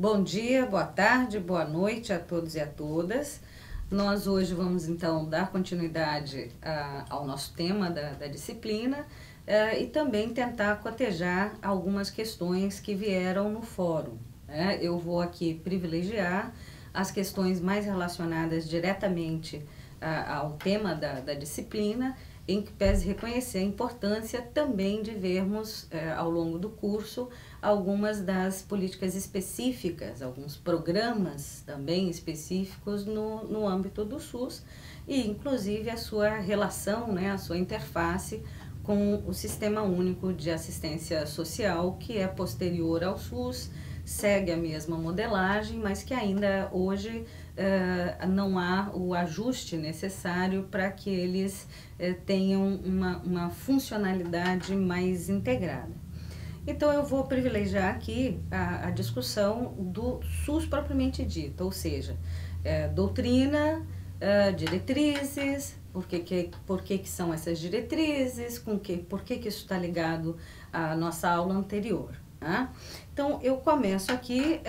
Bom dia, boa tarde, boa noite a todos e a todas. Nós hoje vamos então dar continuidade ao nosso tema da disciplina e também tentar cotejar algumas questões que vieram no fórum. Eu vou aqui privilegiar as questões mais relacionadas diretamente ao tema da disciplina, em que pese reconhecer a importância também de vermos ao longo do curso algumas das políticas específicas, alguns programas também específicos no âmbito do SUS e inclusive a sua relação, a sua interface com o Sistema Único de Assistência Social, que é posterior ao SUS, segue a mesma modelagem, mas que ainda hoje não há o ajuste necessário para que eles tenham uma funcionalidade mais integrada. Então eu vou privilegiar aqui a discussão do SUS propriamente dito, ou seja, doutrina, diretrizes, por que são essas diretrizes, por que isso está ligado à nossa aula anterior. Então, eu começo aqui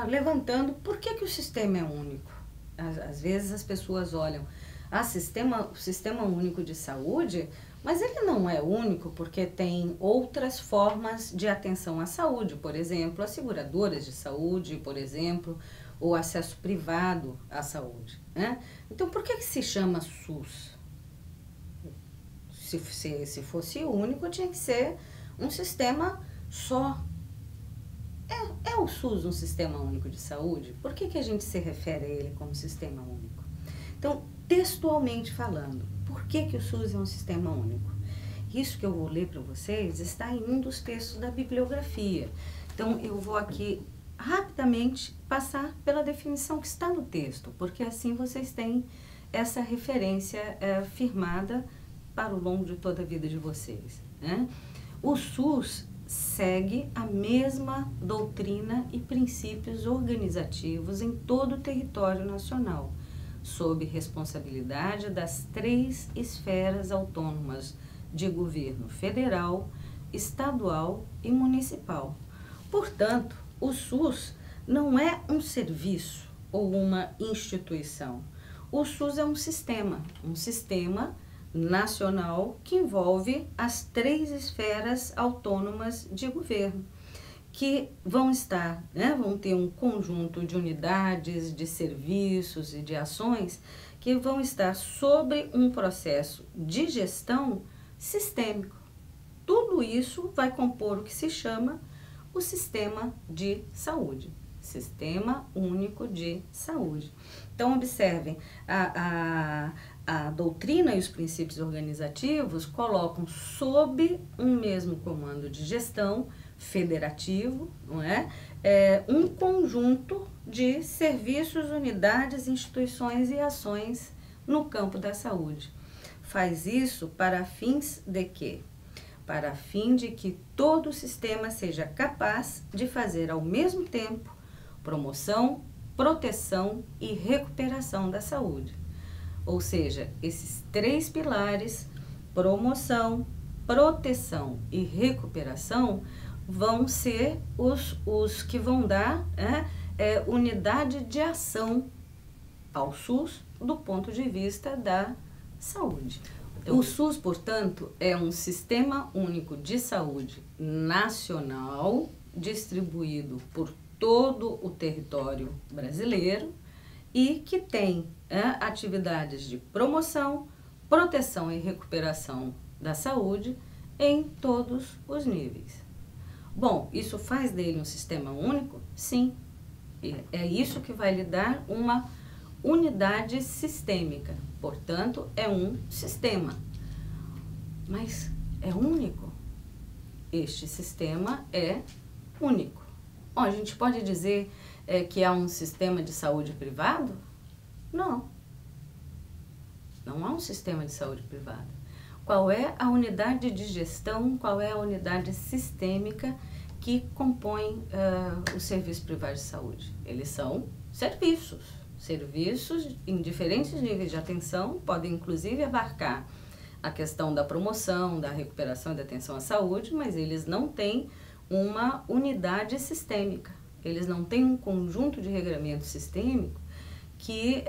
levantando por que o sistema é único. Às vezes as pessoas olham, o Sistema Único de Saúde, mas ele não é único porque tem outras formas de atenção à saúde, por exemplo, as seguradoras de saúde, por exemplo, ou acesso privado à saúde. Então, por que se chama SUS? Se fosse único, tinha que ser um sistema só. É o SUS um sistema único de saúde? Por que a gente se refere a ele como sistema único? Então, textualmente falando, por que o SUS é um sistema único? Isso que eu vou ler para vocês está em um dos textos da bibliografia. Então, eu vou aqui rapidamente passar pela definição que está no texto, porque assim vocês têm essa referência firmada para o longo de toda a vida de vocês. O SUS segue a mesma doutrina e princípios organizativos em todo o território nacional, sob responsabilidade das 3 esferas autônomas de governo federal, estadual e municipal. Portanto, o SUS não é um serviço ou uma instituição. O SUS é um sistema nacional que envolve as 3 esferas autônomas de governo, que vão ter um conjunto de unidades, de serviços e de ações que vão estar sobre um processo de gestão sistêmico. Tudo isso vai compor o que se chama o sistema de saúde, Sistema Único de Saúde. Então, observem, a doutrina e os princípios organizativos colocam sob um mesmo comando de gestão federativo, um conjunto de serviços, unidades, instituições e ações no campo da saúde. Faz isso para fins de quê? Para fim de que todo o sistema seja capaz de fazer ao mesmo tempo promoção, proteção e recuperação da saúde. Ou seja, esses 3 pilares, promoção, proteção e recuperação, vão ser os que vão dar unidade de ação ao SUS do ponto de vista da saúde. O SUS, portanto, é um sistema único de saúde nacional, distribuído por todo o território brasileiro e que tem atividades de promoção, proteção e recuperação da saúde em todos os níveis. Bom, isso faz dele um sistema único? Sim. É isso que vai lhe dar uma unidade sistêmica. Portanto, é um sistema. Mas é único? Este sistema é único. Bom, a gente pode dizer que há um sistema de saúde privado? Não. Não há um sistema de saúde privada. Qual é a unidade de gestão, qual é a unidade sistêmica que compõe os serviços privados de saúde? Eles são serviços em diferentes níveis de atenção, podem inclusive abarcar a questão da promoção, da recuperação e da atenção à saúde, mas eles não têm uma unidade sistêmica, Eles não têm um conjunto de regramento sistêmico que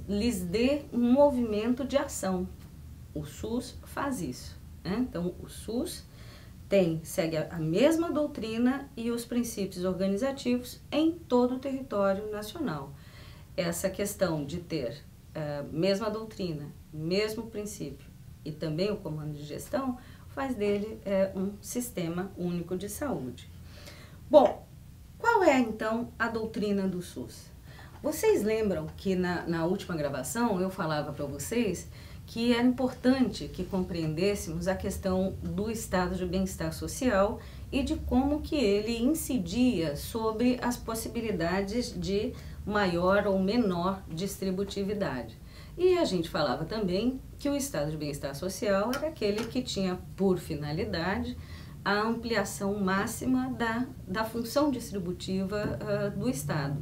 lhes dê um movimento de ação. O SUS faz isso, né? Então, o SUS segue a mesma doutrina e os princípios organizativos em todo o território nacional. Essa questão de ter mesma doutrina, mesmo princípio e também o comando de gestão faz dele um sistema único de saúde. Bom, qual é então a doutrina do SUS? Vocês lembram que na última gravação eu falava para vocês que era importante que compreendêssemos a questão do estado de bem-estar social e de como que ele incidia sobre as possibilidades de maior ou menor distributividade. E a gente falava também que o estado de bem-estar social era aquele que tinha por finalidade a ampliação máxima da função distributiva do Estado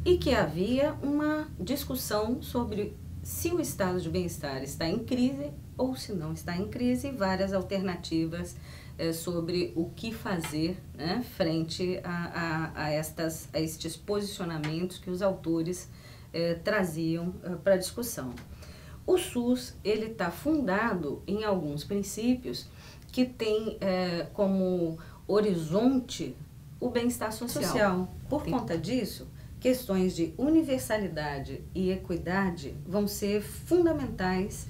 e que havia uma discussão sobre se o estado de bem-estar está em crise ou se não está em crise, várias alternativas sobre o que fazer, né, frente a estes posicionamentos que os autores traziam para a discussão. O SUS ele está fundado em alguns princípios que tem como horizonte o bem-estar social. Por conta disso, questões de universalidade e equidade vão ser fundamentais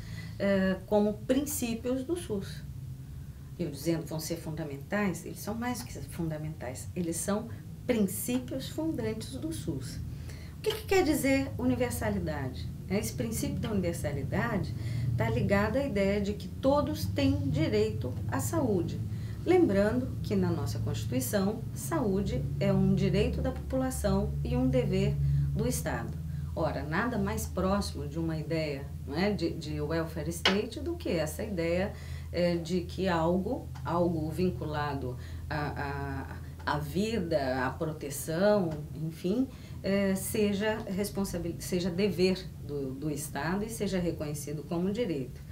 como princípios do SUS. Eu dizendo vão ser fundamentais, eles são mais que fundamentais, eles são princípios fundantes do SUS. O que quer dizer universalidade? Esse princípio da universalidade está ligado à ideia de que todos têm direito à saúde. Lembrando que na nossa Constituição, saúde é um direito da população e um dever do Estado. Ora, nada mais próximo de uma ideia, não é, de welfare state do que essa ideia de que algo vinculado à vida, à proteção, enfim, seja dever do Estado e seja reconhecido como direito.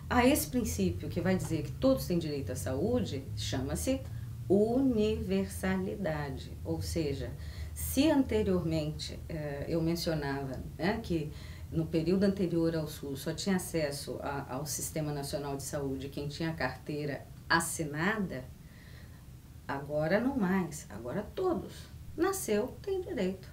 A esse princípio que vai dizer que todos têm direito à saúde, chama-se universalidade, ou seja, se anteriormente eu mencionava que no período anterior ao SUS só tinha acesso ao Sistema Nacional de Saúde quem tinha carteira assinada, agora não mais, agora todos. Nasceu, tem direito.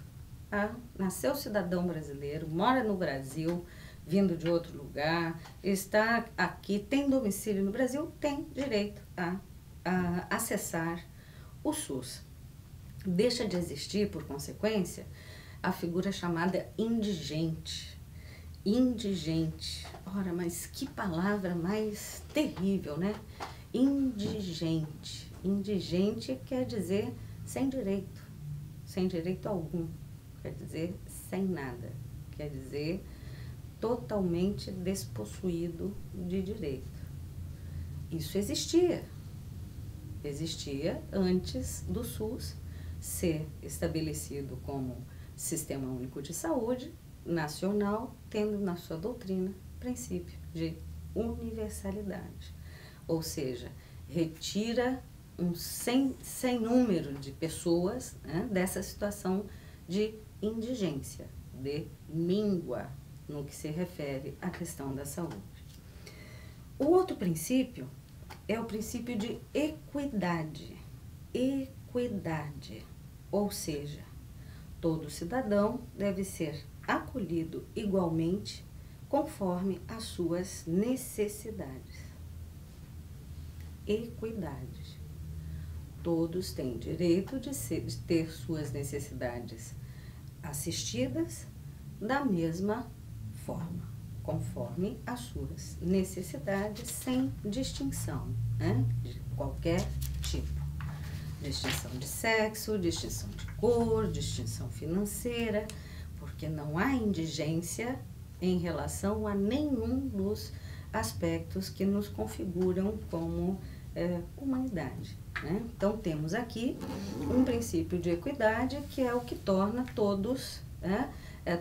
Nasceu cidadão brasileiro, mora no Brasil, vindo de outro lugar, está aqui, tem domicílio no Brasil, tem direito a acessar o SUS. Deixa de existir, por consequência, a figura chamada indigente. Indigente. Ora, mas que palavra mais terrível, né? Indigente. Indigente quer dizer sem direito algum. Quer dizer sem nada. Quer dizer totalmente despossuído de direito. Isso existia antes do SUS ser estabelecido como Sistema Único de Saúde nacional, tendo na sua doutrina princípio de universalidade. Ou seja, retira um sem número de pessoas, né, dessa situação de indigência, de míngua, no que se refere à questão da saúde. O outro princípio é o princípio de equidade. Equidade, ou seja, todo cidadão deve ser acolhido igualmente conforme as suas necessidades. Equidade. Todos têm direito de ter suas necessidades assistidas da mesma forma, conforme as suas necessidades, sem distinção, né, de qualquer tipo. Distinção de sexo, distinção de cor, distinção financeira, porque não há indigência em relação a nenhum dos aspectos que nos configuram como humanidade, né? Então, temos aqui um princípio de equidade que é o que torna todos, né,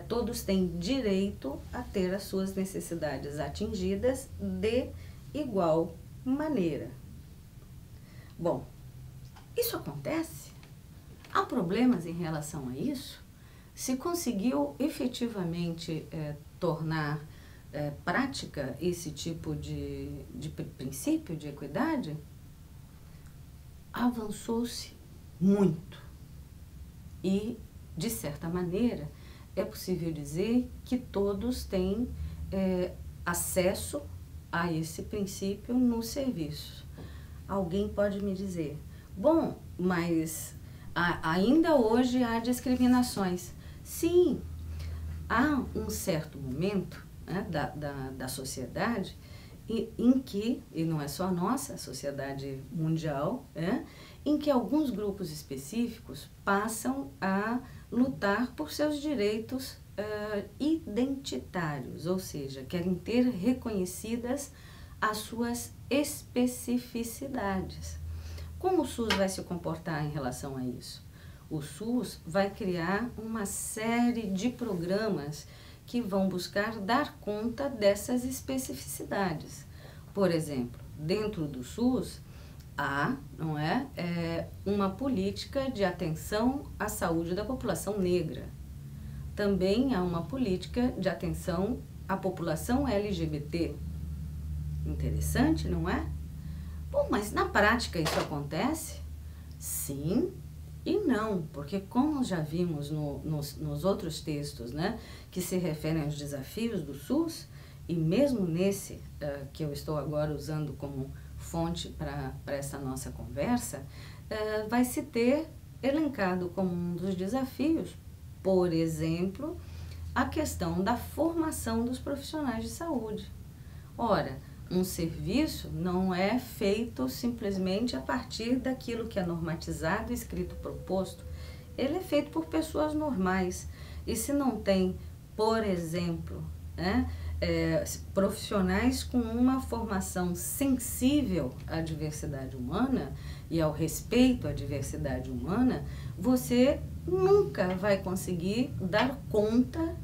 todos têm direito a ter as suas necessidades atingidas de igual maneira. Bom, isso acontece? Há problemas em relação a isso? Se conseguiu efetivamente tornar prática esse tipo de princípio de equidade, avançou-se muito. E, de certa maneira, é possível dizer que todos têm acesso a esse princípio no serviço. Alguém pode me dizer, bom, mas ainda hoje há discriminações. Sim, há um certo momento, né, da sociedade em que, e não é só a nossa, a sociedade mundial, em que alguns grupos específicos passam a lutar por seus direitos identitários, ou seja, querem ter reconhecidas as suas especificidades. Como o SUS vai se comportar em relação a isso? O SUS vai criar uma série de programas que vão buscar dar conta dessas especificidades. Por exemplo, dentro do SUS, há, não é, uma política de atenção à saúde da população negra. Também há uma política de atenção à população LGBT. Interessante, não é? Bom, mas na prática isso acontece? Sim e não, porque como já vimos nos outros textos, né, que se referem aos desafios do SUS, e mesmo nesse que eu estou agora usando como fonte para essa nossa conversa, vai se ter elencado como um dos desafios, por exemplo, a questão da formação dos profissionais de saúde. Ora, um serviço não é feito simplesmente a partir daquilo que é normatizado, escrito, proposto. Ele é feito por pessoas normais. E se não tem, por exemplo, profissionais com uma formação sensível à diversidade humana e ao respeito à diversidade humana, você nunca vai conseguir dar conta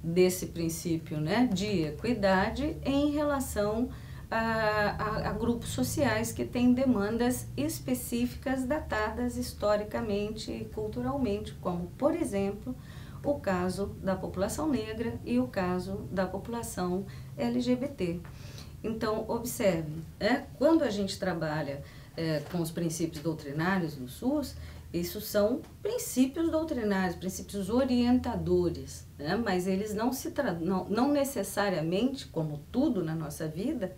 desse princípio, né, de equidade em relação a grupos sociais que têm demandas específicas datadas historicamente e culturalmente, como, por exemplo, o caso da população negra e o caso da população LGBT. Então, observe, quando a gente trabalha com os princípios doutrinários do SUS, isso são princípios doutrinários, princípios orientadores, né? Mas eles não necessariamente, como tudo na nossa vida,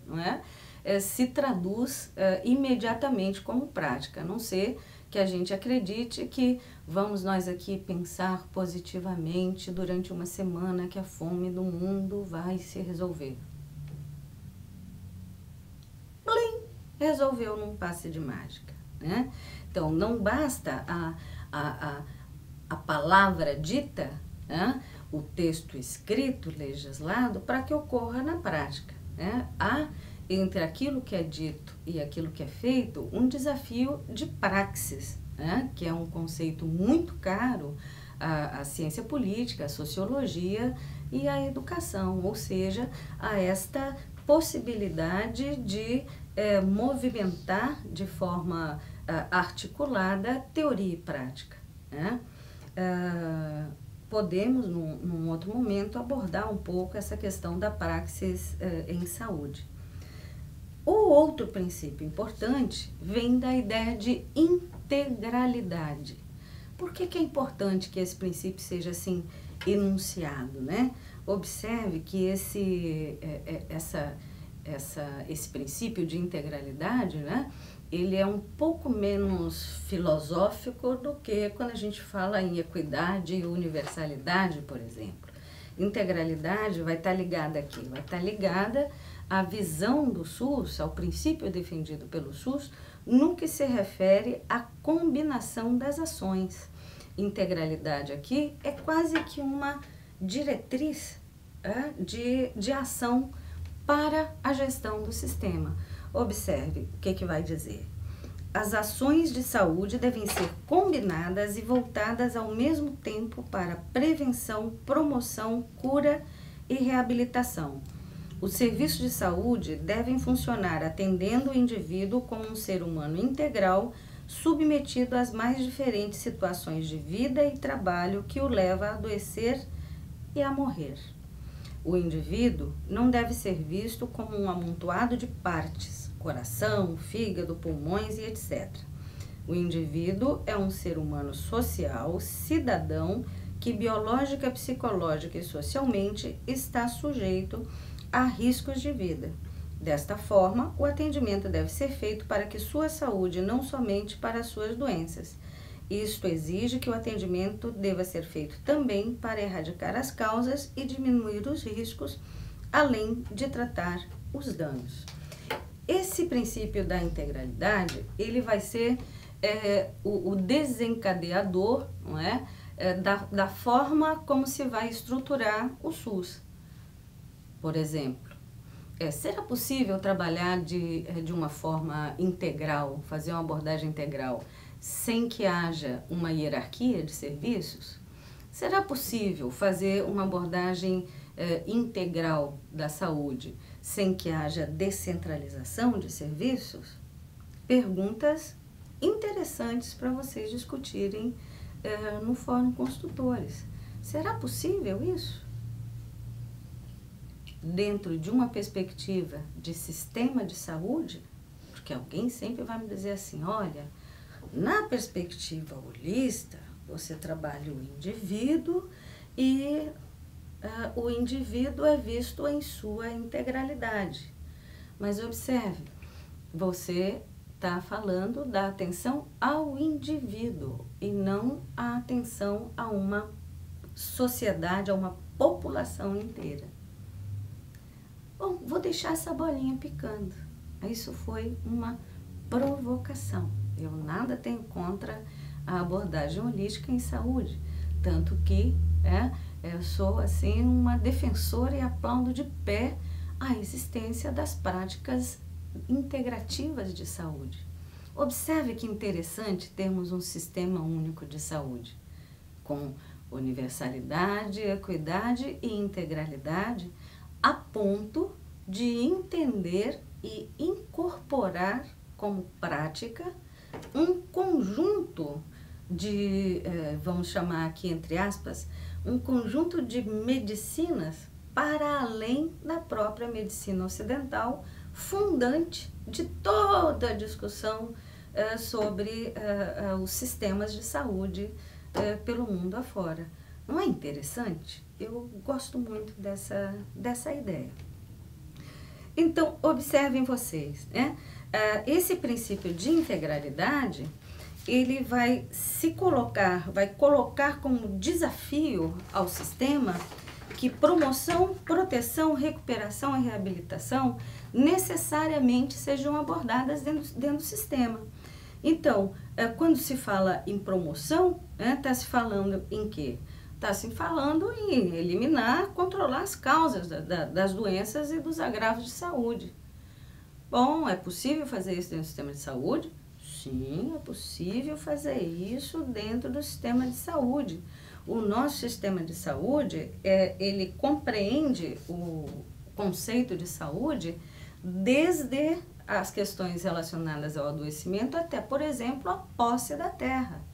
se traduz imediatamente como prática, a não ser que a gente acredite que vamos nós aqui pensar positivamente durante uma semana que a fome do mundo vai se resolver. Plim! Resolveu num passe de mágica, né? Então, não basta a palavra dita, o texto escrito, legislado, para que ocorra na prática. Há, entre aquilo que é dito e aquilo que é feito, um desafio de praxis, que é um conceito muito caro à ciência política, à sociologia e à educação, ou seja, a esta possibilidade de movimentar de forma articulada teoria e prática. Podemos, num outro momento, abordar um pouco essa questão da praxis em saúde. O outro princípio importante vem da ideia de integralidade. Por que é importante que esse princípio seja assim enunciado, né? Observe que esse princípio de integralidade, né, ele é um pouco menos filosófico do que quando a gente fala em equidade e universalidade, por exemplo. Integralidade vai estar ligada aqui, vai estar ligada à visão do SUS, ao princípio defendido pelo SUS, no que se refere à combinação das ações. Integralidade aqui é quase que uma diretriz de ação para a gestão do sistema. Observe o que vai dizer. As ações de saúde devem ser combinadas e voltadas ao mesmo tempo para prevenção, promoção, cura e reabilitação. Os serviços de saúde devem funcionar atendendo o indivíduo como um ser humano integral, submetido às mais diferentes situações de vida e trabalho que o leva a adoecer e a morrer. O indivíduo não deve ser visto como um amontoado de partes, coração, fígado, pulmões e etc. O indivíduo é um ser humano social, cidadão, que biológica, psicológica e socialmente está sujeito a riscos de vida. Desta forma, o atendimento deve ser feito para que sua saúde, não somente para as suas doenças. Isto exige que o atendimento deva ser feito também para erradicar as causas e diminuir os riscos, além de tratar os danos. Esse princípio da integralidade, ele vai ser o desencadeador, não é? Da forma como se vai estruturar o SUS. Por exemplo, será possível trabalhar de uma forma integral, fazer uma abordagem integral, sem que haja uma hierarquia de serviços? Será possível fazer uma abordagem integral da saúde, sem que haja descentralização de serviços? Perguntas interessantes para vocês discutirem no Fórum Consultores. Será possível isso? Dentro de uma perspectiva de sistema de saúde? Porque alguém sempre vai me dizer assim, olha, na perspectiva holista, você trabalha o indivíduo e o indivíduo é visto em sua integralidade. Mas observe, você está falando da atenção ao indivíduo e não a atenção a uma sociedade, a uma população inteira. Bom, vou deixar essa bolinha picando. Isso foi uma provocação. Eu nada tenho contra a abordagem holística em saúde, tanto que eu sou assim uma defensora e aplaudo de pé a existência das práticas integrativas de saúde. Observe que interessante termos um sistema único de saúde, com universalidade, equidade e integralidade, a ponto de entender e incorporar como prática um conjunto de, vamos chamar aqui entre aspas, um conjunto de medicinas para além da própria medicina ocidental, fundante de toda a discussão sobre os sistemas de saúde pelo mundo afora. Não é interessante? Eu gosto muito dessa ideia. Então, observem vocês, né? Esse princípio de integralidade, ele vai colocar como desafio ao sistema que promoção, proteção, recuperação e reabilitação necessariamente sejam abordadas dentro do sistema. Então, quando se fala em promoção, está se falando em quê? Está se falando em eliminar, controlar as causas das doenças e dos agravos de saúde. Bom, é possível fazer isso dentro do sistema de saúde? Sim, é possível fazer isso dentro do sistema de saúde. O nosso sistema de saúde, ele compreende o conceito de saúde desde as questões relacionadas ao adoecimento até, por exemplo, a posse da terra.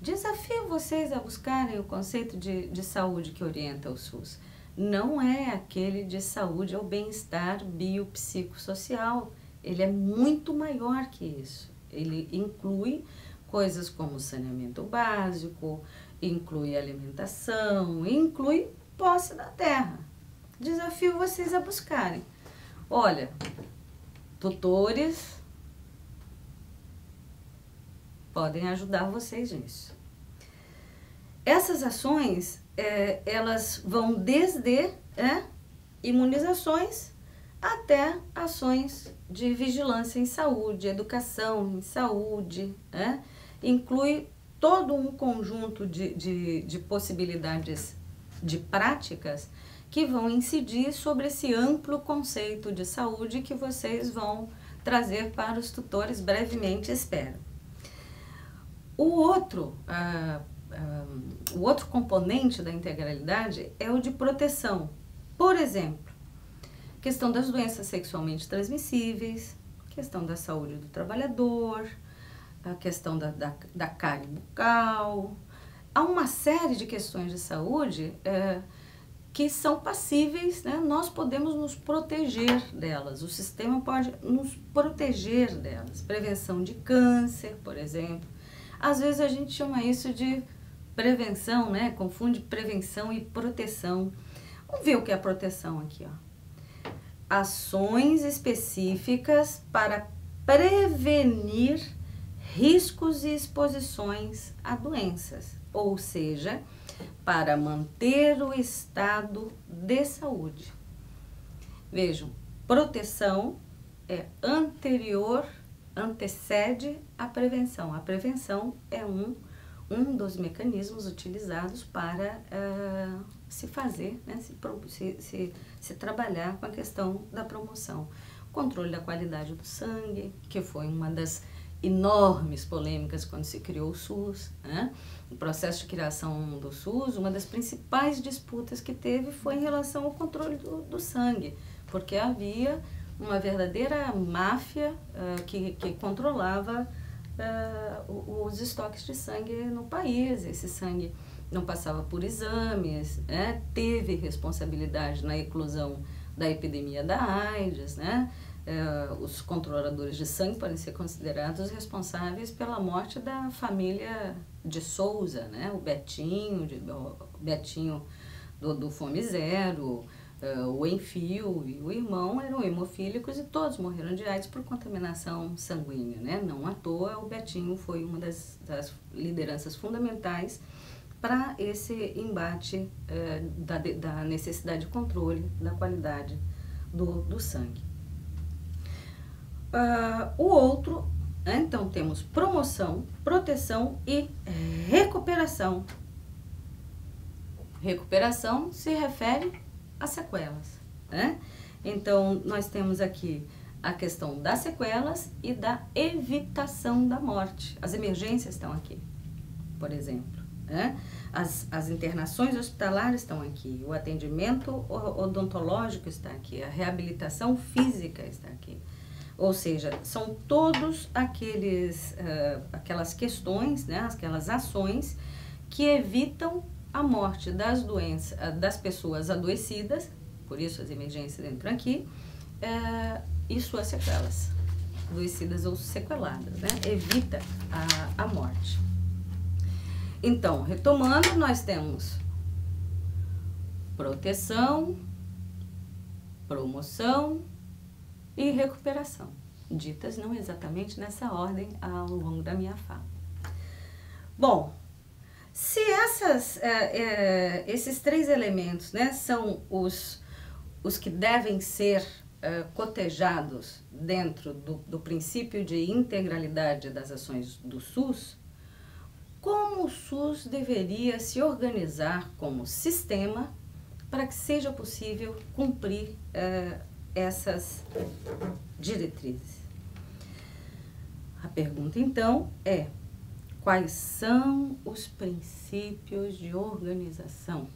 Desafio vocês a buscarem o conceito de saúde que orienta o SUS. Não é aquele de saúde ou bem-estar biopsicossocial. Ele é muito maior que isso. Ele inclui coisas como saneamento básico, inclui alimentação, inclui posse da terra. Desafio vocês a buscarem. Olha, tutores podem ajudar vocês nisso. Essas ações, elas vão desde imunizações até ações de vigilância em saúde, educação em saúde, inclui todo um conjunto de possibilidades de práticas que vão incidir sobre esse amplo conceito de saúde que vocês vão trazer para os tutores brevemente, espero. O outro componente da integralidade é o de proteção. Por exemplo, questão das doenças sexualmente transmissíveis, questão da saúde do trabalhador, a questão da cárie bucal. Há uma série de questões de saúde que são passíveis, né? Nós podemos nos proteger delas, o sistema pode nos proteger delas. Prevenção de câncer, por exemplo. Às vezes a gente chama isso de prevenção, né? Confunde prevenção e proteção. Vamos ver o que é a proteção aqui, ó. Ações específicas para prevenir riscos e exposições a doenças, ou seja, para manter o estado de saúde. Vejam, proteção é antecede a prevenção. A prevenção é um dos mecanismos utilizados para se fazer, né, se trabalhar com a questão da promoção. Controle da qualidade do sangue, que foi uma das enormes polêmicas quando se criou o SUS, né? O processo de criação do SUS, uma das principais disputas que teve foi em relação ao controle do sangue, porque havia uma verdadeira máfia que controlava os estoques de sangue no país. Esse sangue não passava por exames, né? Teve responsabilidade na eclosão da epidemia da AIDS, né? Os controladores de sangue podem ser considerados responsáveis pela morte da família de Souza, né? O Betinho do Fome Zero, o Enfio e o irmão eram hemofílicos e todos morreram de AIDS por contaminação sanguínea, né? Não à toa, o Betinho foi uma das lideranças fundamentais para esse embate da necessidade de controle da qualidade do sangue. O outro, né? Então temos promoção, proteção e recuperação. Recuperação se refere a sequelas, né? Então nós temos aqui a questão das sequelas e da evitação da morte. As emergências estão aqui, por exemplo, né? As internações hospitalares estão aqui, o atendimento odontológico está aqui, a reabilitação física está aqui. Ou seja, são todos aquelas questões, né, aquelas ações que evitam a morte das pessoas adoecidas, por isso as emergências entram aqui, e suas sequelas, adoecidas ou sequeladas, né? Evita a morte. Então, retomando, nós temos proteção, promoção e recuperação, ditas não exatamente nessa ordem ao longo da minha fala. Bom, se esses três elementos, né, são os que devem ser cotejados dentro do princípio de integralidade das ações do SUS, como o SUS deveria se organizar como sistema para que seja possível cumprir essas diretrizes? A pergunta então é: quais são os princípios de organização?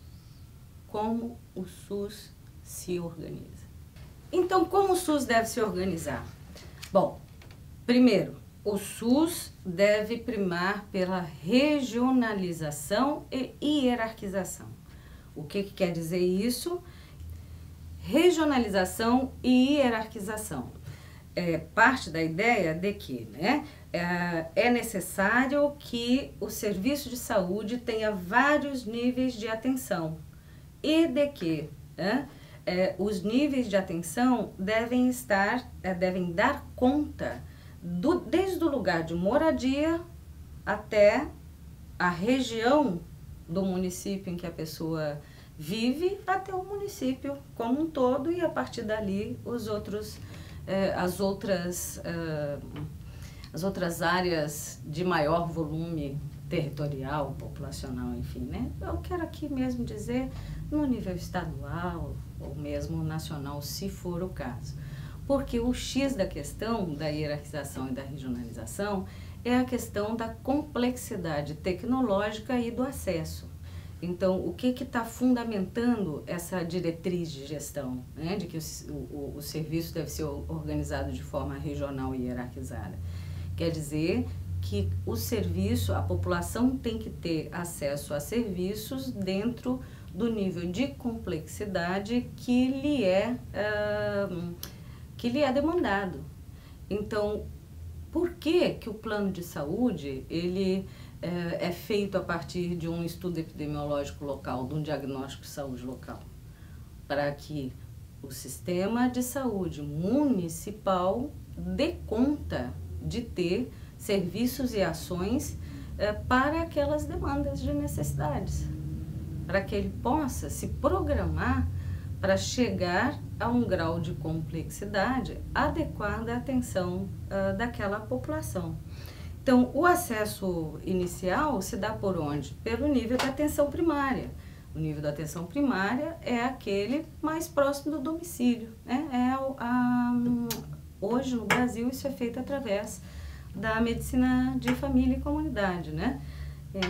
Como o SUS se organiza? Então, como o SUS deve se organizar? Bom, primeiro, o SUS deve primar pela regionalização e hierarquização. O que quer dizer isso? Regionalização e hierarquização. Parte da ideia de que, né, é necessário que o serviço de saúde tenha vários níveis de atenção e de que, né, os níveis de atenção devem dar conta desde o lugar de moradia até a região do município em que a pessoa vive, até o município como um todo, e a partir dali as outras áreas de maior volume territorial, populacional, enfim, né? Eu quero aqui mesmo dizer no nível estadual ou mesmo nacional, se for o caso. Porque o X da questão da hierarquização e da regionalização é a questão da complexidade tecnológica e do acesso. Então, o que está fundamentando essa diretriz de gestão, né, de que o serviço deve ser organizado de forma regional e hierarquizada? Quer dizer que o serviço, a população tem que ter acesso a serviços dentro do nível de complexidade que lhe é demandado. Então, por que o plano de saúde ele é feito a partir de um estudo epidemiológico local, de um diagnóstico de saúde local? Para que o sistema de saúde municipal dê conta de ter serviços e ações para aquelas demandas de necessidades, para que ele possa se programar para chegar a um grau de complexidade adequado à atenção daquela população. Então, o acesso inicial se dá por onde? Pelo nível da atenção primária. O nível da atenção primária é aquele mais próximo do domicílio, né? Hoje, no Brasil, isso é feito através da medicina de família e comunidade, né?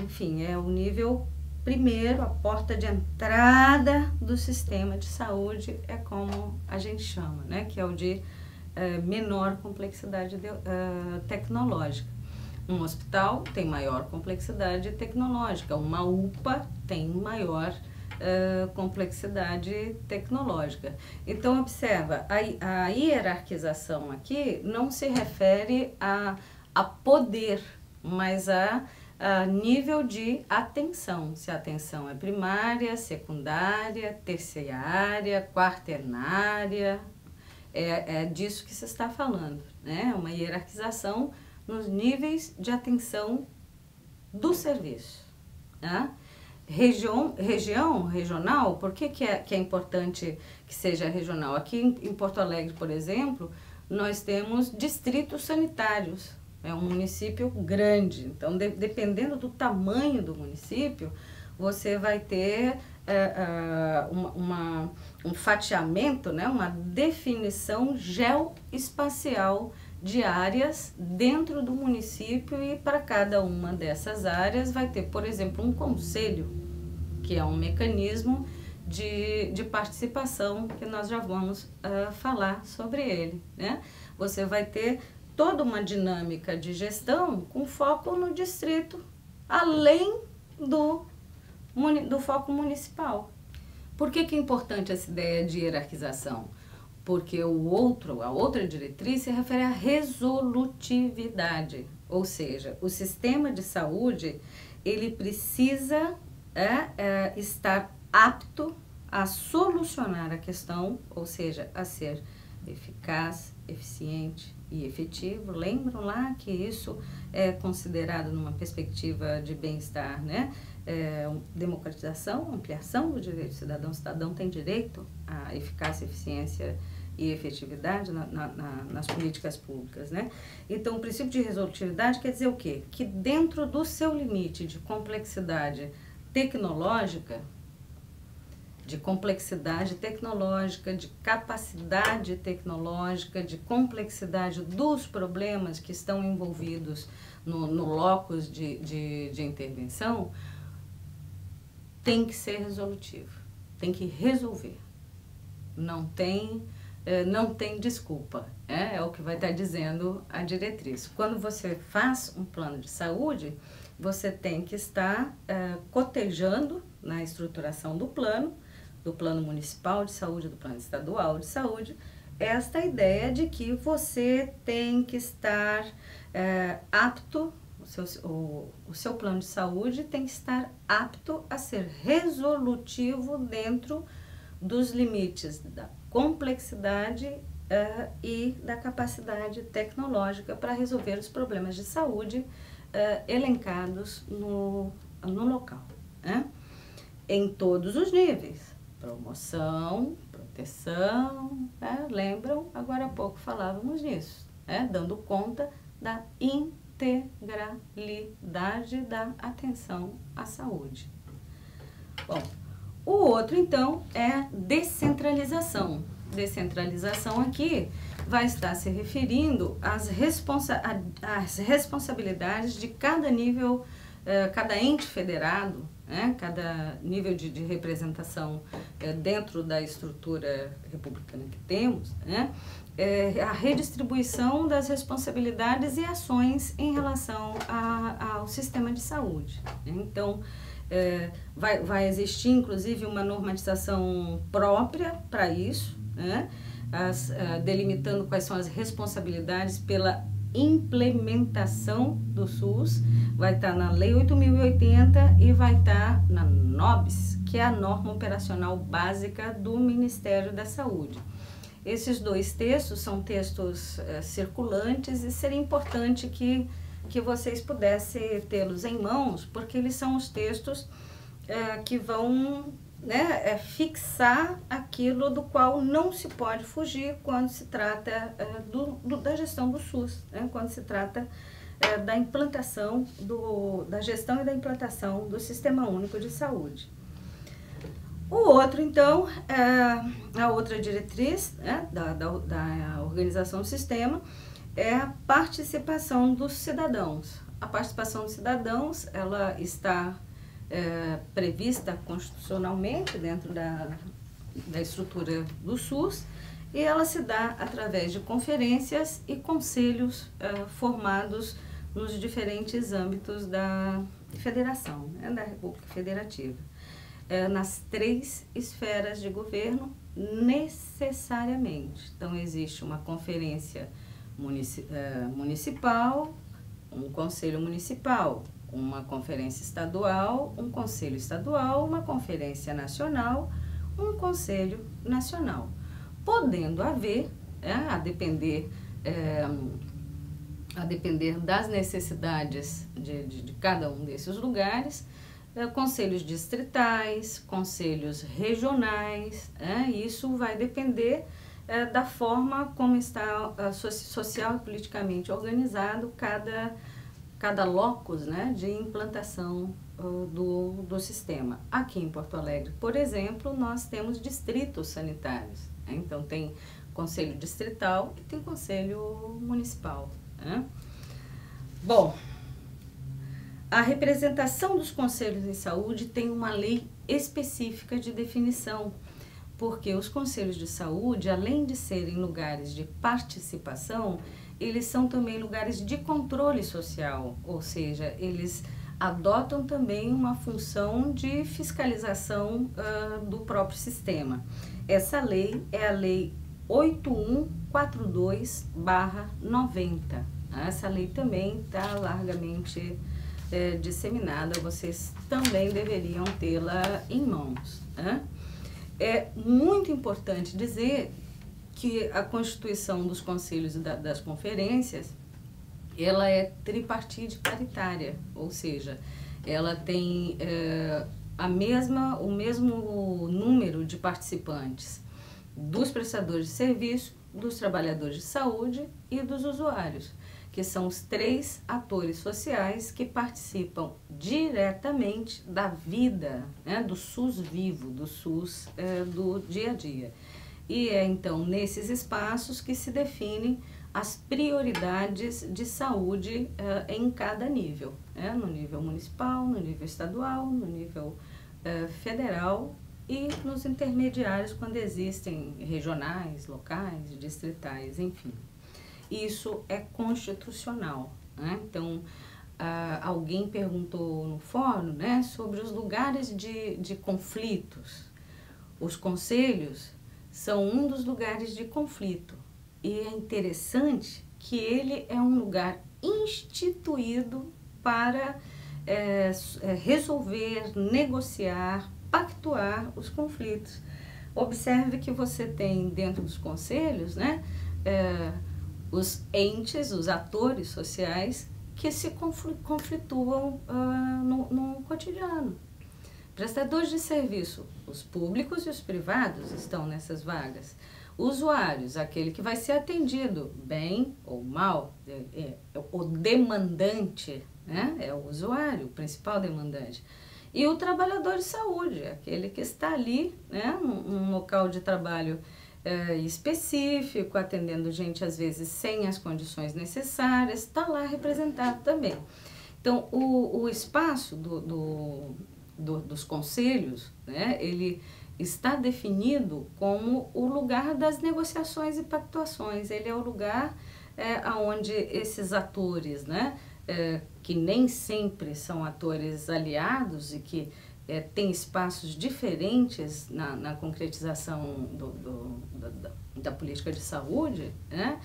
Enfim, é o nível primeiro, a porta de entrada do sistema de saúde, é como a gente chama, né? Que é o de menor complexidade tecnológica. Um hospital tem maior complexidade tecnológica, uma UPA tem maior complexidade tecnológica. Então, observa, a hierarquização aqui não se refere a poder, mas a nível de atenção. Se a atenção é primária, secundária, terciária, quaternária, é disso que se está falando, né? Uma hierarquização nos níveis de atenção do serviço, né? Regional, por que é importante que seja regional? Aqui em Porto Alegre, por exemplo, nós temos distritos sanitários. É um município grande, então dependendo do tamanho do município, você vai ter um fatiamento, né, uma definição geoespacial de áreas dentro do município, e para cada uma dessas áreas vai ter, por exemplo, um conselho, que é um mecanismo de participação, que nós já vamos falar sobre ele, né? Você vai ter toda uma dinâmica de gestão com foco no distrito, além do foco municipal. Por que é importante essa ideia de hierarquização? Porque a outra diretriz se refere à resolutividade, ou seja, o sistema de saúde ele precisa estar apto a solucionar a questão, ou seja, a ser eficaz, eficiente e efetivo. Lembram lá que isso é considerado numa perspectiva de bem-estar, né? Democratização, ampliação do direito do cidadão. O cidadão tem direito à eficácia, eficiência e efetividade nas políticas públicas, né? Então, o princípio de resolutividade quer dizer o quê? Que dentro do seu limite de complexidade tecnológica, de capacidade tecnológica, de complexidade dos problemas que estão envolvidos no locus de intervenção, tem que ser resolutivo, tem que resolver. Não tem desculpa, é o que vai estar dizendo a diretriz. Quando você faz um plano de saúde, você tem que estar cotejando na estruturação do plano municipal de saúde, do plano estadual de saúde, esta ideia de que você tem que estar apto, o seu plano de saúde tem que estar apto a ser resolutivo dentro dos limites da complexidade e da capacidade tecnológica para resolver os problemas de saúde elencados no local, né? Em todos os níveis. Promoção, proteção, lembram? Agora há pouco falávamos nisso, dando conta da integralidade da atenção à saúde. Bom, o outro então é descentralização. Descentralização aqui vai estar se referindo às responsabilidades de cada nível cada ente federado, né, cada nível de representação dentro da estrutura republicana que temos, né, a redistribuição das responsabilidades e ações em relação ao sistema de saúde. Então, vai existir, inclusive, uma normatização própria para isso, né, delimitando quais são as responsabilidades pela implementação do SUS. Vai estar na Lei 8.080 e vai estar na NOBS, que é a norma operacional básica do Ministério da Saúde. Esses dois textos são textos circulantes e seria importante que vocês pudessem tê-los em mãos, porque eles são os textos que vão, né, fixar aquilo do qual não se pode fugir quando se trata da gestão do SUS, né, quando se trata da implantação, da gestão e da implantação do Sistema Único de Saúde. O outro, então, a outra diretriz, né, da organização do sistema é a participação dos cidadãos. A participação dos cidadãos, ela está prevista constitucionalmente dentro da estrutura do SUS, e ela se dá através de conferências e conselhos formados nos diferentes âmbitos da federação, né, da República Federativa. Nas 3 esferas de governo, necessariamente. Então, existe uma conferência municipal, um conselho municipal, uma conferência estadual, um conselho estadual, uma conferência nacional, um conselho nacional. Podendo haver, a depender das necessidades de cada um desses lugares, conselhos distritais, conselhos regionais, isso vai depender da forma como está social e politicamente organizado cada locus, né, de implantação do sistema. Aqui em Porto Alegre, por exemplo, nós temos distritos sanitários, né? Então tem conselho distrital e tem conselho municipal, né? Bom, a representação dos conselhos em saúde tem uma lei específica de definição, porque os conselhos de saúde, além de serem lugares de participação, eles são também lugares de controle social, ou seja, eles adotam também uma função de fiscalização do próprio sistema. Essa lei é a Lei 8142/90. Essa lei também está largamente disseminada, vocês também deveriam tê-la em mãos, né? É muito importante dizer que a constituição dos conselhos e das conferências, ela é tripartite paritária, ou seja, ela tem o mesmo número de participantes dos prestadores de serviço, dos trabalhadores de saúde e dos usuários, que são os 3 atores sociais que participam diretamente da vida, né, do SUS vivo, do SUS do dia a dia. E é então nesses espaços que se definem as prioridades de saúde em cada nível, né, no nível municipal, no nível estadual, no nível federal e nos intermediários quando existem regionais, locais, distritais, enfim. Isso é constitucional, né? Então, alguém perguntou no fórum, né, sobre os lugares de conflitos. Os conselhos são um dos lugares de conflito e é interessante que ele é um lugar instituído para resolver, negociar, pactuar os conflitos. Observe que você tem dentro dos conselhos, né, os entes, os atores sociais que se conflituam no cotidiano. Prestadores de serviço, os públicos e os privados estão nessas vagas. Usuários, aquele que vai ser atendido bem ou mal, o demandante, né, é o usuário, o principal demandante. E o trabalhador de saúde, aquele que está ali, né, num local de trabalho específico, atendendo gente às vezes sem as condições necessárias, está lá representado também. Então, o espaço dos conselhos, né, ele está definido como o lugar das negociações e pactuações. Ele é o lugar onde esses atores, né, que nem sempre são atores aliados e que têm espaços diferentes na concretização da política de saúde, né,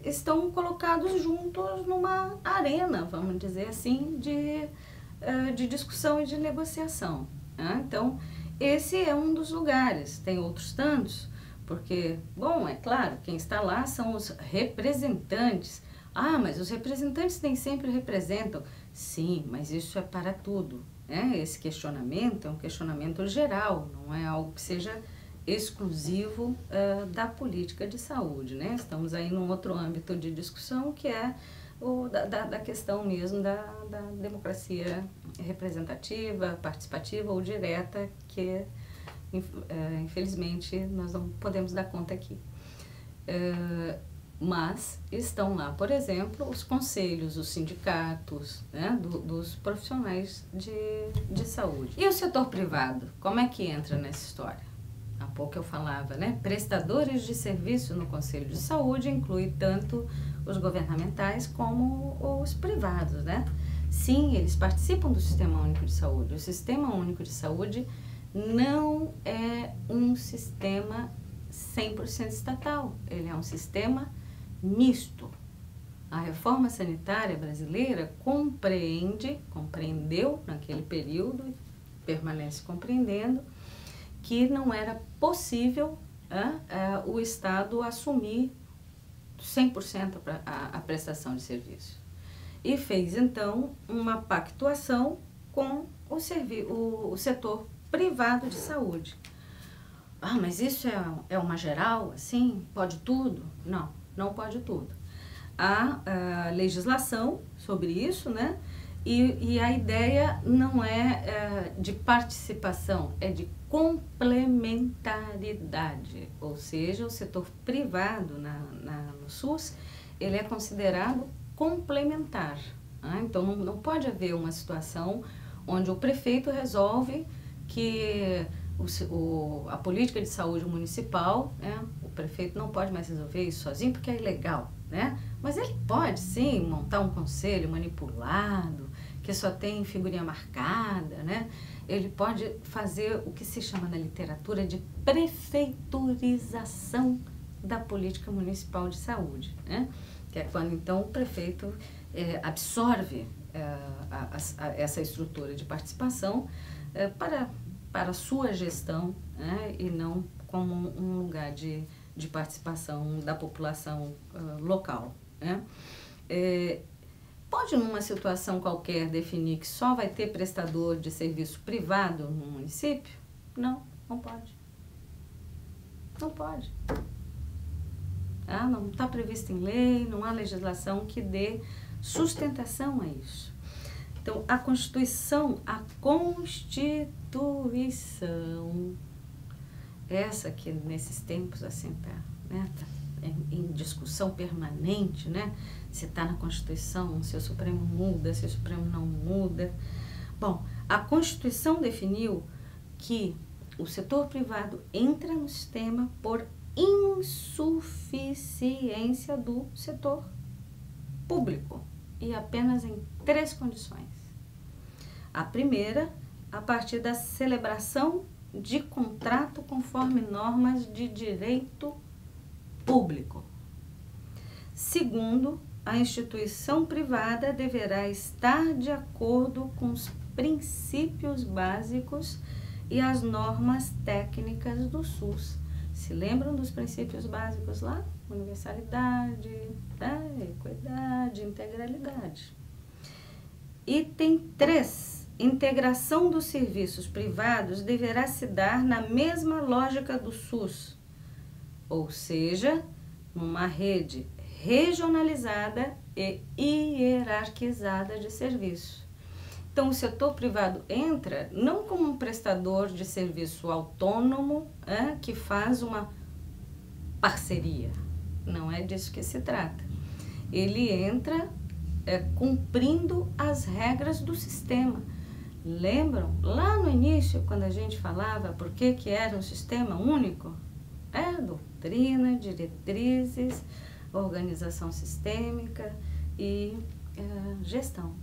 estão colocados juntos numa arena, vamos dizer assim, de discussão e de negociação, né? Então, esse é um dos lugares, tem outros tantos, porque, bom, é claro, quem está lá são os representantes. Ah, mas os representantes nem sempre representam. Sim, mas isso é para tudo, né? Esse questionamento é um questionamento geral, não é algo que seja exclusivo da política de saúde, né? Estamos aí num outro âmbito de discussão que é da questão mesmo da democracia representativa, participativa ou direta, que infelizmente nós não podemos dar conta aqui. Mas estão lá, por exemplo, os conselhos, os sindicatos, né, dos profissionais de saúde. E o setor privado, como é que entra nessa história? Há pouco eu falava, né? Prestadores de serviço no Conselho de Saúde inclui tanto os governamentais como os privados, né? Sim, eles participam do Sistema Único de Saúde. O Sistema Único de Saúde não é um sistema 100% estatal, ele é um sistema misto. A reforma sanitária brasileira compreendeu naquele período, permanece compreendendo, que não era possível o Estado assumir 100% a prestação de serviço. E fez, então, uma pactuação com o setor privado de saúde. Ah, mas isso é uma geral, assim? Pode tudo? Não, não pode tudo. Há legislação sobre isso, né? E a ideia não é de participação, é de complementaridade, ou seja, o setor privado no SUS, ele é considerado complementar. Né? Então, não pode haver uma situação onde o prefeito resolve que a política de saúde municipal, né, o prefeito não pode mais resolver isso sozinho porque é ilegal, né? Mas ele pode, sim, montar um conselho manipulado, que só tem figurinha marcada, né? Ele pode fazer o que se chama na literatura de prefeiturização da política municipal de saúde, né? Que é quando, então, o prefeito absorve essa estrutura de participação para a sua gestão, né? E não como um lugar de participação da população local, né? Pode, numa situação qualquer, definir que só vai ter prestador de serviço privado no município? Não, não pode. Não pode. Não está previsto em lei, não há legislação que dê sustentação a isso. Então, a Constituição, essa que nesses tempos assim está, né, tá em discussão permanente, né? Se está na Constituição, se o Supremo muda, se o Supremo não muda. Bom, a Constituição definiu que o setor privado entra no sistema por insuficiência do setor público e apenas em 3 condições. A primeira, a partir da celebração de contrato conforme normas de direito público. Segundo, a instituição privada deverá estar de acordo com os princípios básicos e as normas técnicas do SUS. Se lembram dos princípios básicos lá? Universalidade, equidade, integralidade. Item 3. Integração dos serviços privados deverá se dar na mesma lógica do SUS, ou seja, numa rede regionalizada e hierarquizada de serviço. Então, o setor privado entra não como um prestador de serviço autônomo que faz uma parceria. Não é disso que se trata. Ele entra cumprindo as regras do sistema. Lembram? Lá no início, quando a gente falava por que era um sistema único? Doutrina, diretrizes, organização sistêmica e gestão.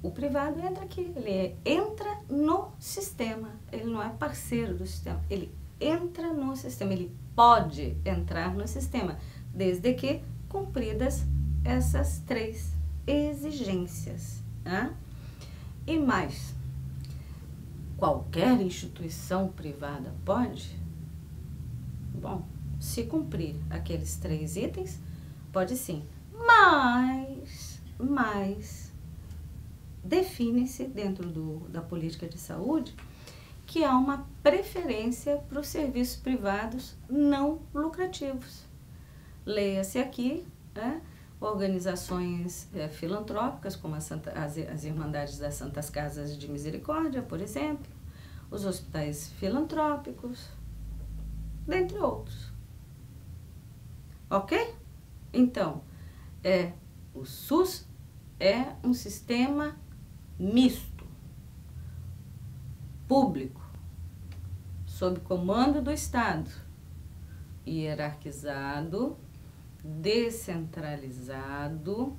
O privado entra aqui, ele entra no sistema, ele não é parceiro do sistema, ele entra no sistema, ele pode entrar no sistema, desde que cumpridas essas 3 exigências. E mais, qualquer instituição privada pode? Bom, se cumprir aqueles 3 itens, pode sim, mas define-se dentro da política de saúde que há uma preferência para os serviços privados não lucrativos. Leia-se aqui, organizações filantrópicas, como as Irmandades das Santas Casas de Misericórdia, por exemplo, os hospitais filantrópicos, dentre outros. Ok? Então, o SUS é um sistema misto, público, sob comando do Estado, hierarquizado, descentralizado,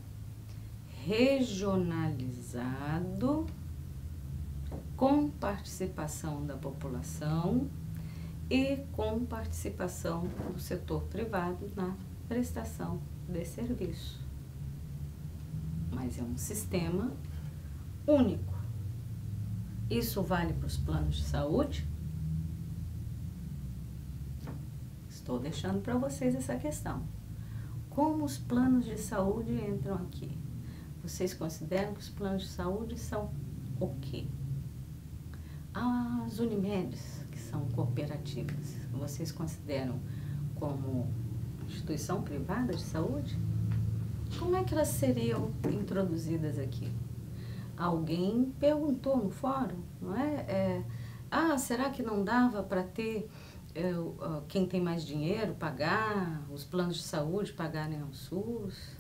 regionalizado, com participação da população e com participação do setor privado na prestação de serviço. Mas é um sistema único. Isso vale para os planos de saúde? Estou deixando para vocês essa questão. Como os planos de saúde entram aqui? Vocês consideram que os planos de saúde são o quê? As Unimedes, que são cooperativas, vocês consideram como instituição privada de saúde? Como é que elas seriam introduzidas aqui? Alguém perguntou no fórum, não é? Será que não dava para ter quem tem mais dinheiro pagar, os planos de saúde pagarem ao SUS?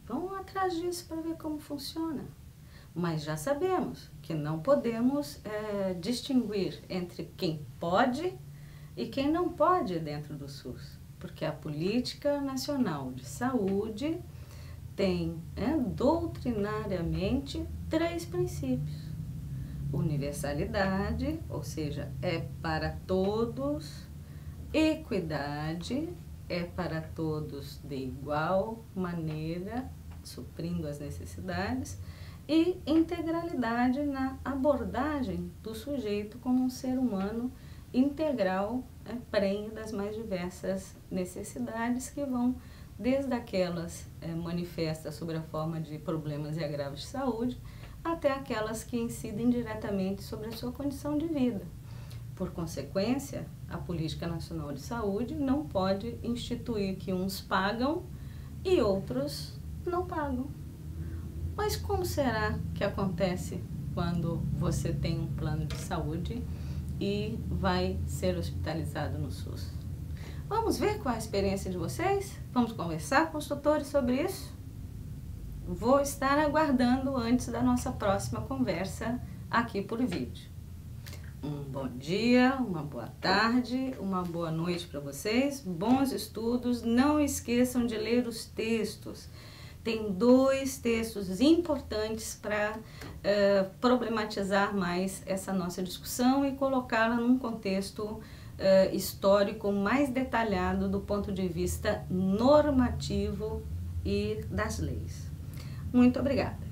Vamos atrás disso para ver como funciona. Mas já sabemos que não podemos distinguir entre quem pode e quem não pode dentro do SUS, porque a Política Nacional de Saúde tem doutrinariamente 3 princípios. Universalidade, ou seja, é para todos. Equidade, é para todos de igual maneira, suprindo as necessidades. E integralidade na abordagem do sujeito como um ser humano integral, prenhe das mais diversas necessidades que vão desde aquelas manifestas sobre a forma de problemas e agravos de saúde, até aquelas que incidem diretamente sobre a sua condição de vida. Por consequência, a Política Nacional de Saúde não pode instituir que uns pagam e outros não pagam. Mas como será que acontece quando você tem um plano de saúde e vai ser hospitalizado no SUS? Vamos ver qual é a experiência de vocês? Vamos conversar com os tutores sobre isso? Vou estar aguardando antes da nossa próxima conversa aqui por vídeo. Um bom dia, uma boa tarde, uma boa noite para vocês, bons estudos. Não esqueçam de ler os textos. Tem 2 textos importantes para problematizar mais essa nossa discussão e colocá-la num contexto histórico mais detalhado do ponto de vista normativo e das leis. Muito obrigada.